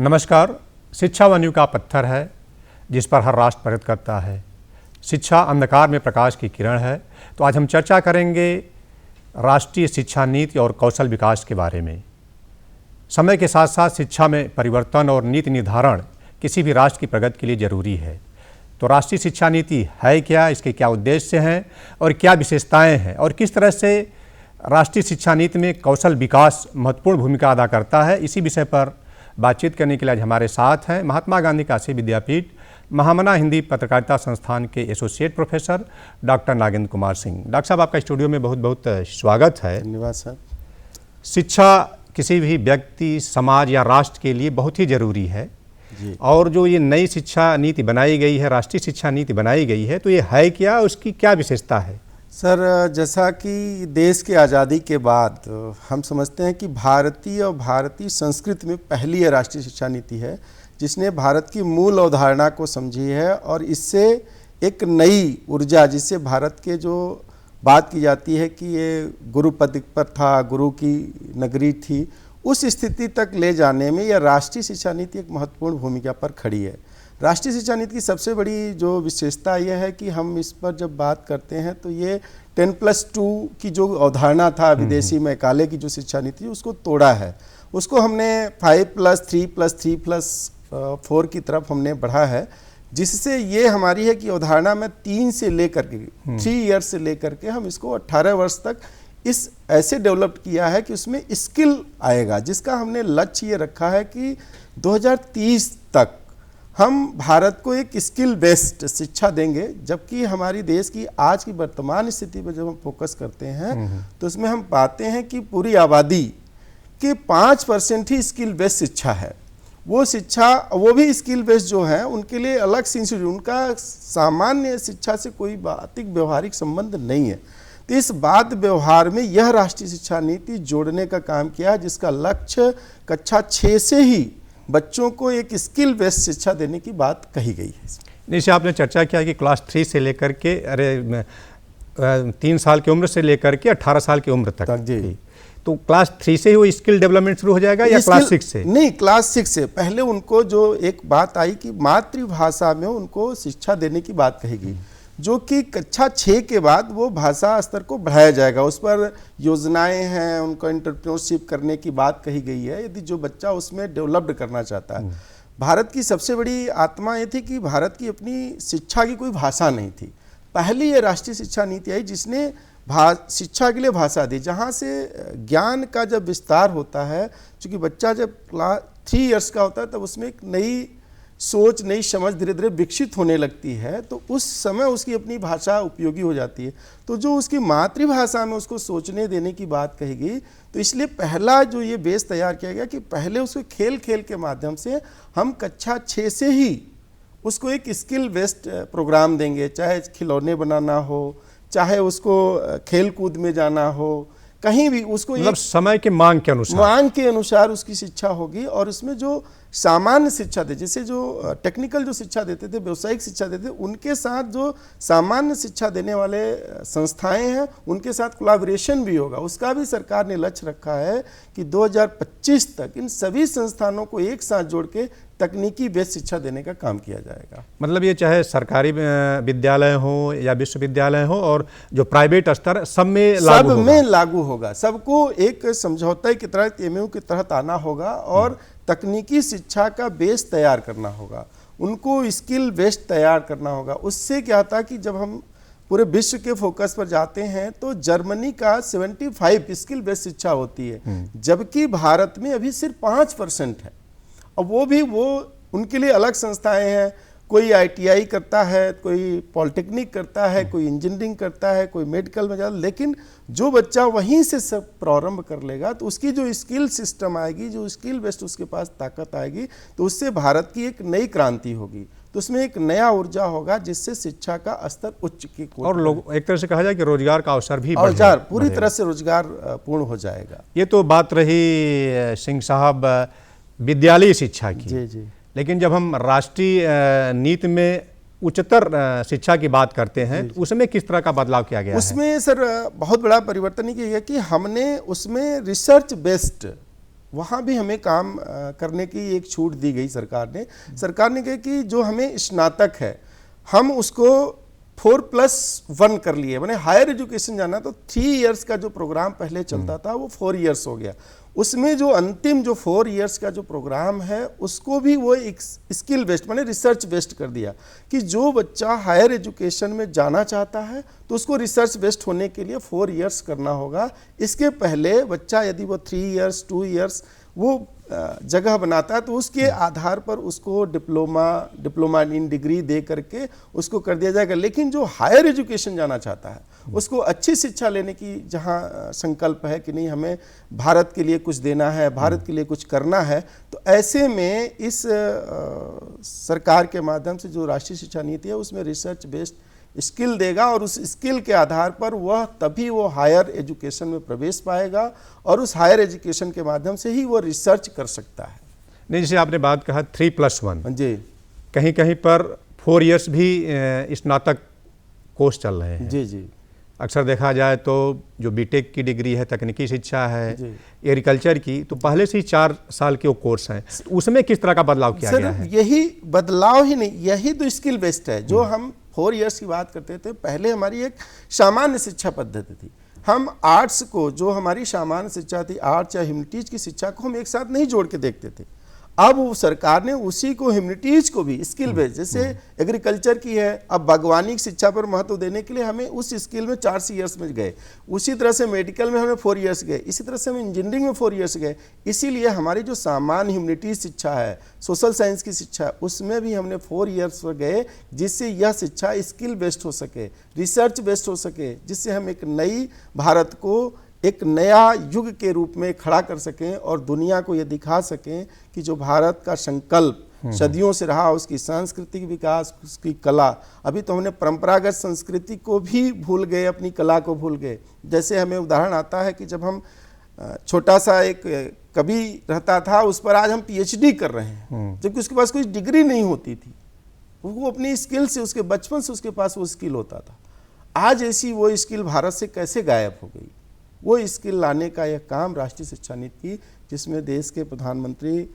नमस्कार। शिक्षा व नींव का पत्थर है जिस पर हर राष्ट्र प्रगति करता है। शिक्षा अंधकार में प्रकाश की किरण है। तो आज हम चर्चा करेंगे राष्ट्रीय शिक्षा नीति और कौशल विकास के बारे में। समय के साथ साथ शिक्षा में परिवर्तन और नीति निर्धारण किसी भी राष्ट्र की प्रगति के लिए जरूरी है। तो राष्ट्रीय शिक्षा नीति है क्या, इसके क्या उद्देश्य हैं और क्या विशेषताएं हैं, और किस तरह से राष्ट्रीय शिक्षा नीति में कौशल विकास महत्वपूर्ण भूमिका अदा करता है, इसी विषय पर बातचीत करने के लिए आज हमारे साथ हैं महात्मा गांधी काशी विद्यापीठ महामना हिंदी पत्रकारिता संस्थान के associate professor doctor Nagendra Kumar Singh. Doctor साहब, आपका स्टूडियो में बहुत बहुत स्वागत है। धन्यवाद सर। शिक्षा किसी भी व्यक्ति, समाज या राष्ट्र के लिए बहुत ही ज़रूरी है जी। और जो ये नई शिक्षा नीति बनाई गई है, राष्ट्रीय शिक्षा नीति बनाई गई है, तो ये है क्या, उसकी क्या विशेषता है? सर, जैसा कि देश की आज़ादी के बाद हम समझते हैं कि भारतीय संस्कृति में पहली ये राष्ट्रीय शिक्षा नीति है जिसने भारत की मूल अवधारणा को समझी है और इससे एक नई ऊर्जा, जिससे भारत के जो बात की जाती है कि ये गुरु पद पर था, गुरु की नगरी थी, उस स्थिति तक ले जाने में यह राष्ट्रीय शिक्षा नीति एक महत्वपूर्ण भूमिका पर खड़ी है। राष्ट्रीय शिक्षा नीति की सबसे बड़ी जो विशेषता यह है कि हम इस पर जब बात करते हैं तो ये 10+2 की जो अवधारणा था विदेशी मैकाले की जो शिक्षा नीति, उसको तोड़ा है। उसको हमने 5+3+3+4 की तरफ हमने बढ़ा है, जिससे ये हमारी है कि अवधारणा में 3 से लेकर के 3 ईयर से लेकर के हम इसको 18 वर्ष तक इस ऐसे डेवलप किया है कि उसमें स्किल आएगा, जिसका हमने लक्ष्य ये रखा है कि 2030 तक हम भारत को एक स्किल बेस्ड शिक्षा देंगे। जबकि हमारी देश की आज की वर्तमान स्थिति पर जब हम फोकस करते हैं तो उसमें हम पाते हैं कि पूरी आबादी के 5% ही स्किल बेस्ड शिक्षा है। वो शिक्षा, वो भी स्किल बेस्ड जो है उनके लिए अलग से इंस्टीट्यूट, उनका सामान्य शिक्षा से कोई बातिक व्यवहारिक संबंध नहीं है। तो इस बात व्यवहार में यह राष्ट्रीय शिक्षा नीति जोड़ने का काम किया है, जिसका लक्ष्य कक्षा 6 से ही बच्चों को एक स्किल बेस्ड शिक्षा देने की बात कही गई है। जैसे आपने चर्चा किया कि क्लास 3 से लेकर के 3 साल की उम्र से लेकर के 18 साल की उम्र तक जी। तो क्लास 3 से ही वो स्किल डेवलपमेंट शुरू हो जाएगा या क्लास 6 से? नहीं, क्लास 6 से पहले उनको जो एक बात आई कि मातृभाषा में उनको शिक्षा देने की बात कही गई, जो कि कक्षा 6 के बाद वो भाषा स्तर को बढ़ाया जाएगा। उस पर योजनाएं हैं, उनको एंटरप्रेन्योरशिप करने की बात कही गई है, यदि जो बच्चा उसमें डेवलप्ड करना चाहता है। भारत की सबसे बड़ी आत्मा ये थी कि भारत की अपनी शिक्षा की कोई भाषा नहीं थी। पहली ये राष्ट्रीय शिक्षा नीति आई जिसने शिक्षा के लिए भाषा दी, जहाँ से ज्ञान का जब विस्तार होता है, चूँकि बच्चा जब क्लास 3 ईयर्स का होता है तब उसमें एक नई सोच, नई समझ धीरे धीरे विकसित होने लगती है, तो उस समय उसकी अपनी भाषा उपयोगी हो जाती है। तो जो उसकी मातृभाषा में उसको सोचने देने की बात कही गई, तो इसलिए पहला जो ये बेस तैयार किया गया कि पहले उसको खेल खेल के माध्यम से हम कक्षा 6 से ही उसको एक स्किल बेस्ड प्रोग्राम देंगे, चाहे खिलौने बनाना हो, चाहे उसको खेल कूद में जाना हो, कहीं भी उसको मतलब समय के मांग के अनुसार उसकी शिक्षा होगी। और उसमें जो सामान्य शिक्षा दे, जैसे जो टेक्निकल जो शिक्षा देते थे, व्यवसायिक शिक्षा देते थे, उनके साथ जो सामान्य शिक्षा देने वाले संस्थाएं हैं उनके साथ कोलैबोरेशन भी होगा। उसका भी सरकार ने लक्ष्य रखा है कि 2025 तक इन सभी संस्थानों को एक साथ जोड़ के तकनीकी बेस्ड शिक्षा देने का काम किया जाएगा। मतलब ये चाहे सरकारी विद्यालय हो या विश्वविद्यालय हो और जो प्राइवेट स्तर, सब में लागू होगा। सबको एक समझौते के तहत, एमओयू के तहत आना होगा और तकनीकी शिक्षा का बेस तैयार करना होगा, उनको स्किल बेस्ड तैयार करना होगा। उससे क्या था कि जब हम पूरे विश्व के फोकस पर जाते हैं तो जर्मनी का 75 स्किल बेस्ड शिक्षा होती है, जबकि भारत में अभी सिर्फ 5% है। और वो भी उनके लिए अलग संस्थाएं हैं, कोई ITI करता है, कोई पॉलिटेक्निक करता है, कोई इंजीनियरिंग करता है, कोई मेडिकल में जाता है। लेकिन जो बच्चा वहीं से सब प्रारंभ कर लेगा तो उसकी जो स्किल सिस्टम आएगी, जो स्किल बेस्ड उसके पास ताकत आएगी, तो उससे भारत की एक नई क्रांति होगी। तो उसमें एक नया ऊर्जा होगा जिससे शिक्षा का स्तर उच्च की और लोग एक तरह से कहा जाए कि रोजगार का अवसर भी पूरी तरह से रोजगार पूर्ण हो जाएगा। ये तो बात रही सिंह साहब विद्यालयी शिक्षा की। जी। लेकिन जब हम राष्ट्रीय नीति में उच्चतर शिक्षा की बात करते हैं तो उसमें किस तरह का बदलाव किया गया है? उसमें सर बहुत बड़ा परिवर्तन ये है कि हमने उसमें रिसर्च बेस्ड वहाँ भी हमें काम करने की एक छूट दी गई सरकार ने कहा कि जो हमें स्नातक है हम उसको 4+1 कर लिए, मैंने हायर एजुकेशन जाना तो 3 इयर्स का जो प्रोग्राम पहले चलता था वो 4 इयर्स हो गया। उसमें जो अंतिम जो 4 इयर्स का जो प्रोग्राम है उसको भी वो एक स्किल बेस्ड मैंने रिसर्च बेस्ड कर दिया कि जो बच्चा हायर एजुकेशन में जाना चाहता है तो उसको रिसर्च बेस्ड होने के लिए 4 इयर्स करना होगा। इसके पहले बच्चा यदि वो 3 इयर्स 2 इयर्स वो जगह बनाता है तो उसके आधार पर उसको डिप्लोमा इन डिग्री दे करके उसको कर दिया जाएगा। लेकिन जो हायर एजुकेशन जाना चाहता है उसको अच्छी शिक्षा लेने की जहाँ संकल्प है कि नहीं हमें भारत के लिए कुछ देना है, भारत के लिए कुछ करना है, तो ऐसे में इस सरकार के माध्यम से जो राष्ट्रीय शिक्षा नीति है उसमें रिसर्च बेस्ड स्किल देगा और उस स्किल के आधार पर वह तभी वो हायर एजुकेशन में प्रवेश पाएगा और उस हायर एजुकेशन के माध्यम से ही वो रिसर्च कर सकता है। नहीं, जैसे आपने बात कहा 3+1 जी, कहीं कहीं पर 4 इयर्स भी स्नातक कोर्स चल रहे हैं। जी जी, अक्सर देखा जाए तो जो बीटेक की डिग्री है, तकनीकी शिक्षा है, एग्रीकल्चर की, तो पहले से ही 4 साल के वो कोर्स हैं, उसमें किस तरह का बदलाव किया गया है? यही बदलाव ही नहीं, यही तो स्किल बेस्ड है। जो हम 4 इयर्स की बात करते थे, पहले हमारी एक सामान्य शिक्षा पद्धति थी। हम आर्ट्स को, जो हमारी सामान्य शिक्षा थी, आर्ट्स या ह्यूमैनिटीज की शिक्षा को हम एक साथ नहीं जोड़ के देखते थे। अब वो सरकार ने उसी को ह्यूमैनिटीज को भी स्किल बेस्ड, जैसे एग्रीकल्चर की है, अब बागवानी की शिक्षा पर महत्व देने के लिए हमें उस स्किल में 4 इयर्स में गए। उसी तरह से मेडिकल में हमें 4 इयर्स गए, इसी तरह से हम इंजीनियरिंग में 4 इयर्स गए। इसीलिए हमारी जो सामान्य ह्यूमैनिटीज शिक्षा है, सोशल साइंस की शिक्षा है, उसमें भी हमने 4 इयर्स पर गए, जिससे यह शिक्षा स्किल बेस्ड हो सके, रिसर्च बेस्ड हो सके, जिससे हम एक नई भारत को एक नया युग के रूप में खड़ा कर सकें और दुनिया को ये दिखा सकें कि जो भारत का संकल्प सदियों से रहा, उसकी सांस्कृतिक विकास, उसकी कला, अभी तो हमने परंपरागत संस्कृति को भी भूल गए, अपनी कला को भूल गए। जैसे हमें उदाहरण आता है कि जब हम छोटा सा एक कवि रहता था, उस पर आज हम PhD कर रहे हैं, जबकि उसके पास कोई डिग्री नहीं होती थी। वो अपनी स्किल से, उसके बचपन से उसके पास वो स्किल होता था। आज ऐसी वो स्किल भारत से कैसे गायब हो गई? वो स्किल लाने का यह काम राष्ट्रीय शिक्षा नीति, जिसमें देश के प्रधानमंत्री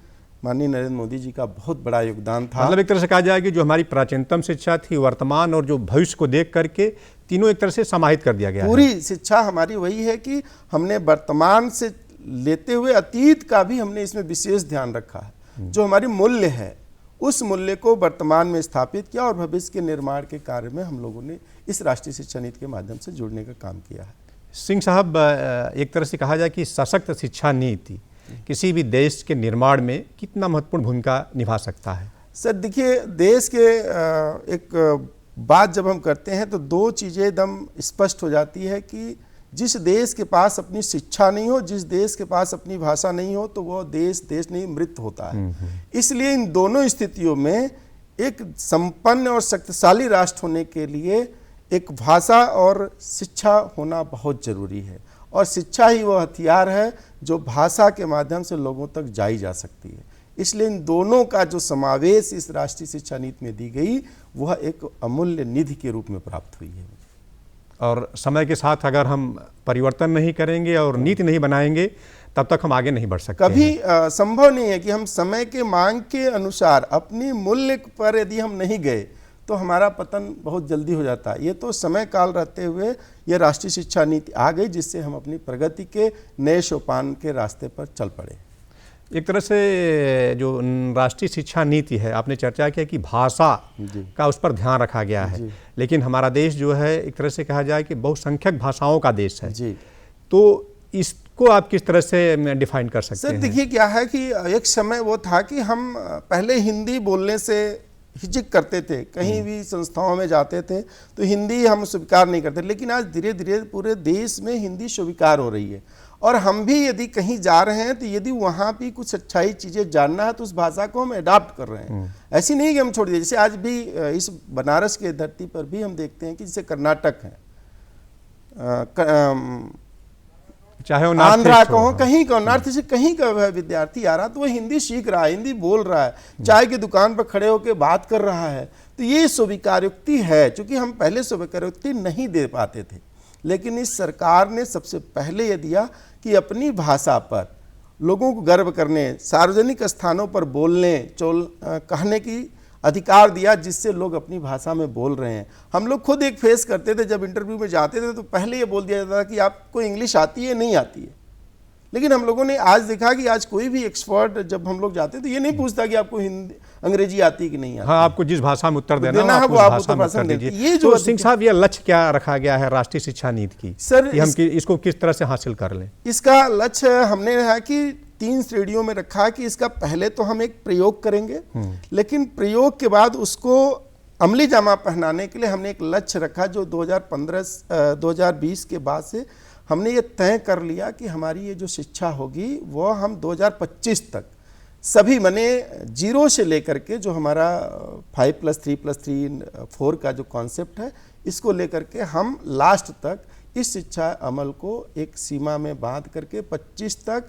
माननीय नरेंद्र मोदी जी का बहुत बड़ा योगदान था। मतलब एक तरह से कहा जाए कि जो हमारी प्राचीनतम शिक्षा थी, वर्तमान और जो भविष्य को देख करके तीनों एक तरह से समाहित कर दिया गया। पूरी शिक्षा हमारी वही है कि हमने वर्तमान से लेते हुए अतीत का भी हमने इसमें विशेष ध्यान रखा है। जो हमारी मूल्य है उस मूल्य को वर्तमान में स्थापित किया और भविष्य के निर्माण के कार्य में हम लोगों ने इस राष्ट्रीय शिक्षा नीति के माध्यम से जुड़ने का काम किया है। सिंह साहब, एक तरह से कहा जाए कि सशक्त शिक्षा नीति किसी भी देश के निर्माण में कितना महत्वपूर्ण भूमिका निभा सकता है? सर देखिए, देश के एक बात जब हम करते हैं तो 2 चीज़ें एकदम स्पष्ट हो जाती है कि जिस देश के पास अपनी शिक्षा नहीं हो, जिस देश के पास अपनी भाषा नहीं हो, तो वो देश नहीं, मृत होता है। इसलिए इन दोनों स्थितियों में एक संपन्न और शक्तिशाली राष्ट्र होने के लिए एक भाषा और शिक्षा होना बहुत जरूरी है, और शिक्षा ही वो हथियार है जो भाषा के माध्यम से लोगों तक जाई जा सकती है। इसलिए इन दोनों का जो समावेश इस राष्ट्रीय शिक्षा नीति में दी गई, वह एक अमूल्य निधि के रूप में प्राप्त हुई है। और समय के साथ अगर हम परिवर्तन नहीं करेंगे और नीति नहीं बनाएंगे, तब तक हम आगे नहीं बढ़ सकते। कभी संभव नहीं है कि हम समय के मांग के अनुसार अपनी मूल्य पर यदि हम नहीं गए तो हमारा पतन बहुत जल्दी हो जाता है। ये तो समय काल रहते हुए ये राष्ट्रीय शिक्षा नीति आ गई, जिससे हम अपनी प्रगति के नए सोपान के रास्ते पर चल पड़े। एक तरह से जो राष्ट्रीय शिक्षा नीति है, आपने चर्चा किया कि भाषा का उस पर ध्यान रखा गया है, लेकिन हमारा देश जो है एक तरह से कहा जाए कि बहुसंख्यक भाषाओं का देश है जी। तो इसको आप किस तरह से डिफाइन कर सकते हैं? सर देखिए, क्या है कि एक समय वो था कि हम पहले हिंदी बोलने से हिचक करते थे, कहीं भी संस्थाओं में जाते थे तो हिंदी हम स्वीकार नहीं करते, लेकिन आज धीरे धीरे पूरे देश में हिंदी स्वीकार हो रही है। और हम भी यदि कहीं जा रहे हैं तो यदि वहाँ भी कुछ अच्छाई चीज़ें जानना है तो उस भाषा को हम अडॉप्ट कर रहे हैं। ऐसी नहीं कि हम छोड़ दिए। जैसे आज भी इस बनारस के धरती पर भी हम देखते हैं कि जैसे कर्नाटक है, चाहे आंध्रा कहो, कहीं का नॉर्थ से कहीं का विद्यार्थी आ रहा तो वो हिंदी सीख रहा है, हिंदी बोल रहा है, चाय की दुकान पर खड़े होकर बात कर रहा है। तो ये स्वीकारोक्ति है, क्योंकि हम पहले स्वीकारोक्ति नहीं दे पाते थे, लेकिन इस सरकार ने सबसे पहले ये दिया कि अपनी भाषा पर लोगों को गर्व करने, सार्वजनिक स्थानों पर बोलने, कहने की अधिकार दिया, जिससे लोग अपनी भाषा में बोल रहे हैं। हम लोग खुद एक फेस करते थे, जब इंटरव्यू में जाते थे तो पहले ये बोल दिया जाता था कि आपको इंग्लिश आती है, नहीं आती है। लेकिन हम लोगों ने आज देखा कि आज कोई भी एक्सपर्ट जब हम लोग जाते तो ये नहीं पूछता कि आपको हिंदी अंग्रेजी आती है कि नहीं आती। हाँ, आपको जिस भाषा में उत्तर देना है आप वो उस आप भाषा में उत्तर उत्तर दीजिए। दीजिए। ये जो तो सिंह साहब, ये लक्ष्य क्या रखा गया है राष्ट्रीय शिक्षा नीति की सर, कि हम इसको किस तरह से हासिल कर लें? इसका लक्ष्य हमने है कि 3 श्रेणियों में रखा है कि इसका पहले तो हम एक प्रयोग करेंगे, लेकिन प्रयोग के बाद उसको अमली जामा पहनाने के लिए हमने एक लक्ष्य रखा जो 2020 के बाद से हमने ये तय कर लिया कि हमारी ये जो शिक्षा होगी वो हम 2025 तक सभी माने 0 से लेकर के जो हमारा 5+3+3 4 का जो कॉन्सेप्ट है, इसको लेकर के हम लास्ट तक इस शिक्षा अमल को एक सीमा में बांध करके 25 तक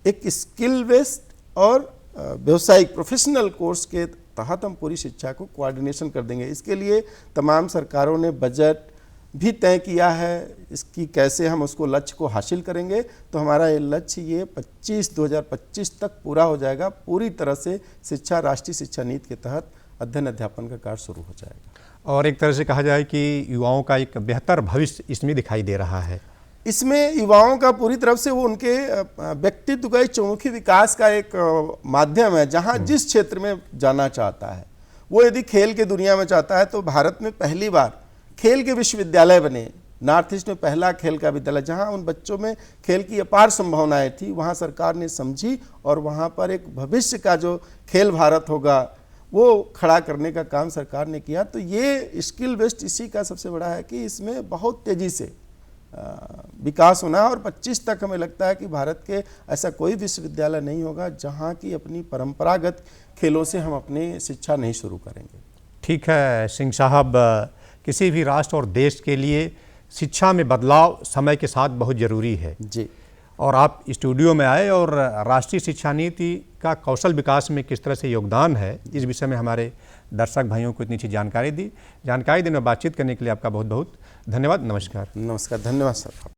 एक स्किल बेस्ड और व्यावसायिक प्रोफेशनल कोर्स के तहत हम पूरी शिक्षा को कोऑर्डिनेशन कर देंगे। इसके लिए तमाम सरकारों ने बजट भी तय किया है, इसकी कैसे हम उसको लक्ष्य को हासिल करेंगे। तो हमारा ये लक्ष्य ये 2025 तक पूरा हो जाएगा। पूरी तरह से शिक्षा, राष्ट्रीय शिक्षा नीति के तहत अध्ययन अध्यापन का कार्य शुरू हो जाएगा। और एक तरह से कहा जाए कि युवाओं का एक बेहतर भविष्य इसमें दिखाई दे रहा है। इसमें युवाओं का पूरी तरफ से वो उनके व्यक्तित्व का एक चौमुखी विकास का एक माध्यम है। जहाँ जिस क्षेत्र में जाना चाहता है, वो यदि खेल के दुनिया में चाहता है तो भारत में पहली बार खेल के विश्वविद्यालय बने। नॉर्थ ईस्ट में पहला खेल का विद्यालय, जहाँ उन बच्चों में खेल की अपार संभावनाएं थी, वहाँ सरकार ने समझी और वहाँ पर एक भविष्य का जो खेल भारत होगा वो खड़ा करने का काम सरकार ने किया। तो ये स्किल बेस्ड इसी का सबसे बड़ा है कि इसमें बहुत तेज़ी से विकास होना है। और 25 तक हमें लगता है कि भारत के ऐसा कोई विश्वविद्यालय नहीं होगा जहाँ की अपनी परंपरागत खेलों से हम अपनी शिक्षा नहीं शुरू करेंगे। ठीक है सिंह साहब, किसी भी राष्ट्र और देश के लिए शिक्षा में बदलाव समय के साथ बहुत ज़रूरी है जी। और आप स्टूडियो में आए और राष्ट्रीय शिक्षा नीति का कौशल विकास में किस तरह से योगदान है, इस विषय में हमारे दर्शक भाइयों को इतनी अच्छी जानकारी दी। जानकारी देने और बातचीत करने के लिए आपका बहुत बहुत धन्यवाद। नमस्कार। नमस्कार, धन्यवाद सर।